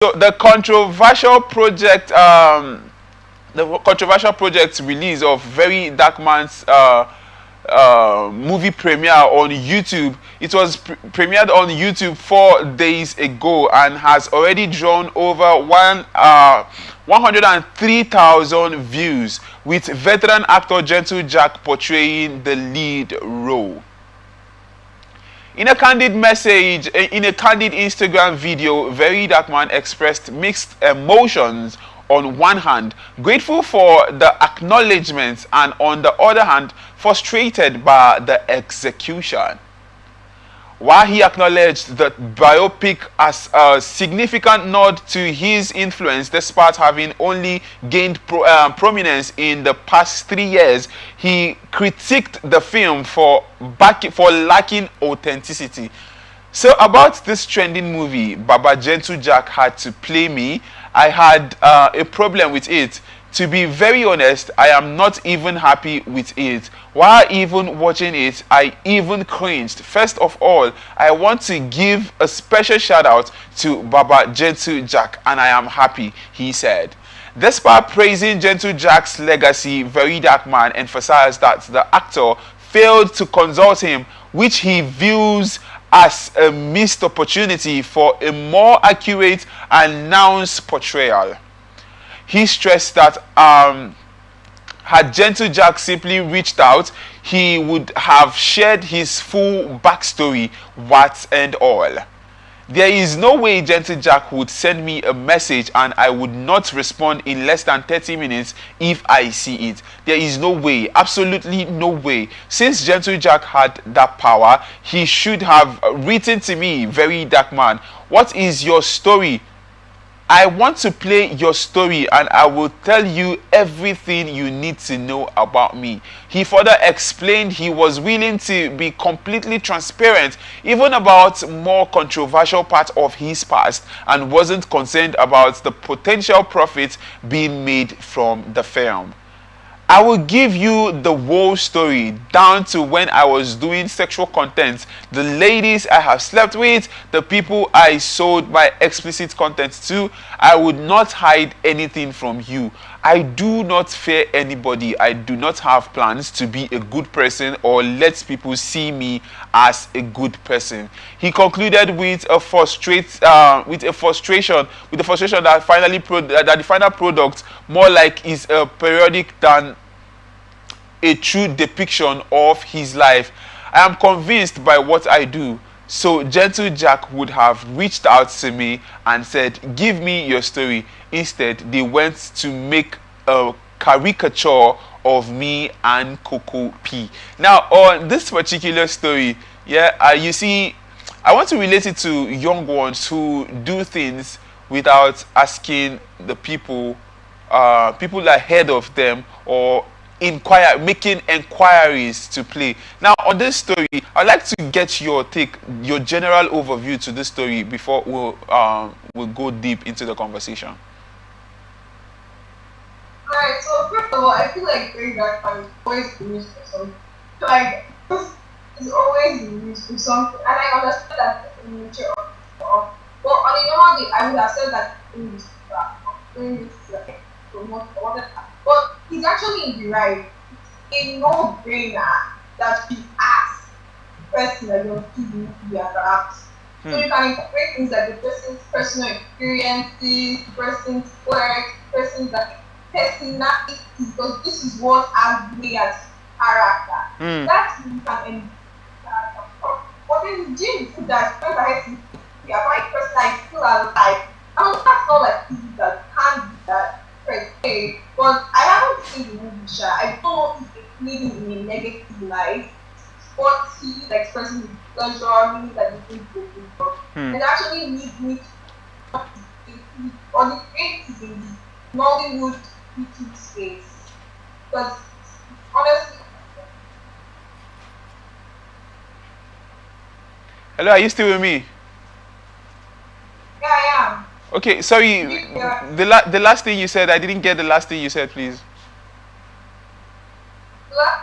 So the controversial project release of Very Dark Man's movie premiere on YouTube. It was premiered on YouTube 4 days ago and has already drawn over 103,000 views, with veteran actor Gentle Jack portraying the lead role. In a candid Instagram video, VeryDarkMan expressed mixed emotions. On one hand, grateful for the acknowledgements, and on the other hand, frustrated by the execution. While he acknowledged the biopic as a significant nod to his influence despite having only gained prominence in the past 3 years, he critiqued the film for lacking authenticity. So about this trending movie, Baba Gentle Jack had to play me. I had a problem with it. To be very honest, I am not even happy with it. While even watching it, I even cringed. First of all, I want to give a special shout out to Baba Gentle Jack, and I am happy, he said. Despite praising Gentle Jack's legacy, VeryDarkMan emphasized that the actor failed to consult him, which he views as a missed opportunity for a more accurate and nuanced portrayal. He stressed that had Gentle Jack simply reached out, he would have shared his full backstory, what and all. There is no way Gentle Jack would send me a message and I would not respond in less than 30 minutes if I see it. There is no way, absolutely no way. Since Gentle Jack had that power, he should have written to me, VeryDarkMan, what is your story? I want to play your story and I will tell you everything you need to know about me. He further explained he was willing to be completely transparent even about more controversial parts of his past, and wasn't concerned about the potential profit being made from the film. I will give you the whole story, down to when I was doing sexual content, the ladies I have slept with, the people I sold my explicit content to. I would not hide anything from you. I do not fear anybody. I do not have plans to be a good person or let people see me as a good person. He concluded with a frustration that the final product more like is a periodic than a true depiction of his life. I am convinced by what I do. So Gentle Jack would have reached out to me and said, give me your story. Instead, they went to make a caricature of me and Coco P. Now, on this particular story, you see, I want to relate it to young ones who do things without asking the people ahead of them, or making inquiries to play. Now, on this story, I'd like to get your take, your general overview to this story before we'll go deep into the conversation. Alright, so first of all, I feel like VeryDarkMan is always the news for something. Like, it's always the news for something, and I understand that the nature of it. But on a normal day, I would have said that doing this like promote or whatever. But he's actually in the right. It's a no-brainer that he asks the person that you're giving the perhaps. So you can incorporate things like the person's personal experiences, the person's work, the person's personality, because this is what has me as character. That's you can but then Jim put that first I had to be a right person I feel alive. That's not like easy, that can't be that per se. But I haven't seen the movie Sha. I don't know if it's living in a negative light. But he is expressing his pleasure, meaning that the things go good. It actually leads me to or the creatives in the Nollywood YouTube space. Because honestly, hello, are you still with me? yeah, I am. Okay, sorry. The last thing you said, I didn't get the last thing you said, please.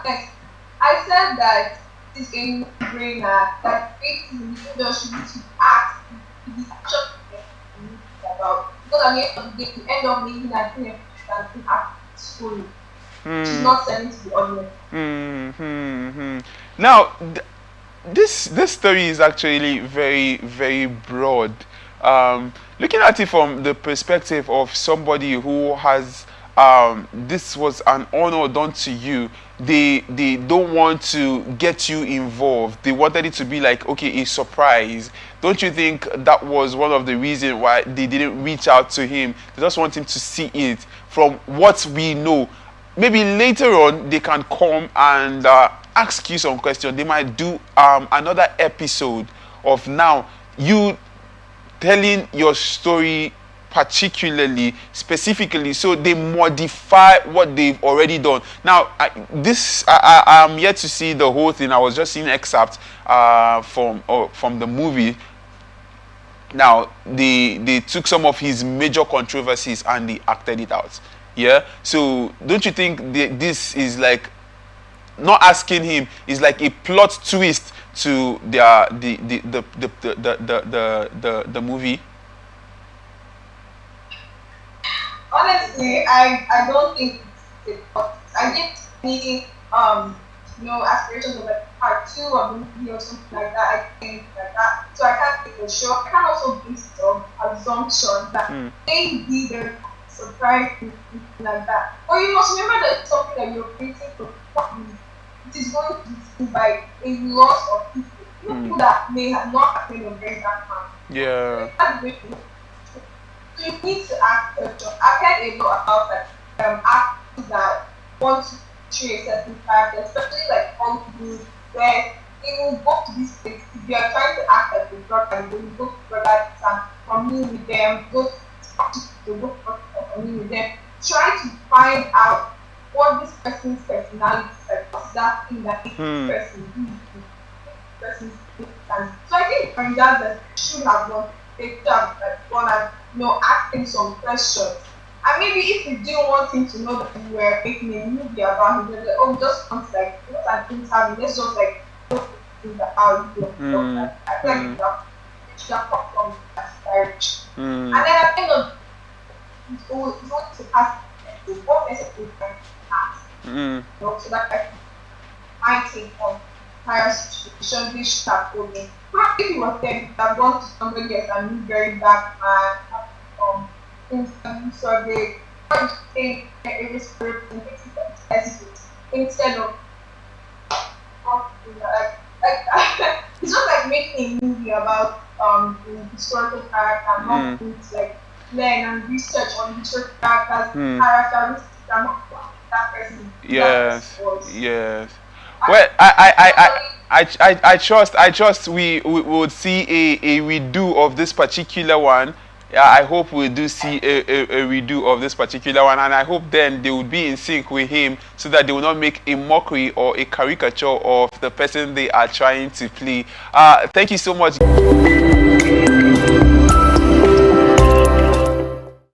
Next, I said that it's a no-brainer that creatives in the industry to ask if the actual about. Because at the end of the day, you end up making that thing and act story. She's Hmm. not selling to the audience. Now, this story is actually very, very broad. Looking at it from the perspective of somebody who has this was an honor done to you. They don't want to get you involved. They wanted it to be like, okay, a surprise. Don't you think that was one of the reasons why they didn't reach out to him? They just want him to see it. From what we know, maybe later on they can come and ask you some questions. They might do another episode of now you telling your story particularly specifically, so they modify what they've already done. Now I am yet to see the whole thing. I was just seeing excerpts from the movie. Now they took some of his major controversies and they acted it out. Yeah, so don't you think this is like not asking him is like a plot twist to the movie? Honestly, I don't think it's I didn't see aspirations of like part two of the movie or something like that. I think like that. So I can't think for sure. I can also base some assumption that maybe they're surprising like that. Or you must remember that it's something that you're creating for families. It is going to be seen by a lot of people. People that may have not happened on very that time. Yeah. So you need to ask questions. I've heard a lot about like actors that want to portray a certain character, especially like Hollywood, where they will go to this place. If you are trying to act like a drug and you go to drug addicts and commune with them, go to work commune with them, try to find out what this person's personality is like. What's that thing that makes this person do this person's significant? So I think from that should have done a job like one and asking some questions. And maybe if you didn't want him to know that you were making a movie about him, you're like, oh, just want like what are things happening? Let's just like look things out. I feel like it's just from that direction. And then at the end of it's going to ask what message we can ask. So that I take on higher situation, this should have told me. If he was there, I've gone to somebody else and knew very dark man, interview survey, trying to take every spirit and fix it instead of it's just like making a movie about historical character and not going to like learn and research on historical characters, characteristics and that person. Yes. Yes. Well, I trust we would see a redo of this particular one. Yeah, I hope we do see a redo of this particular one, and I hope then they would be in sync with him so that they will not make a mockery or a caricature of the person they are trying to play. Thank you so much.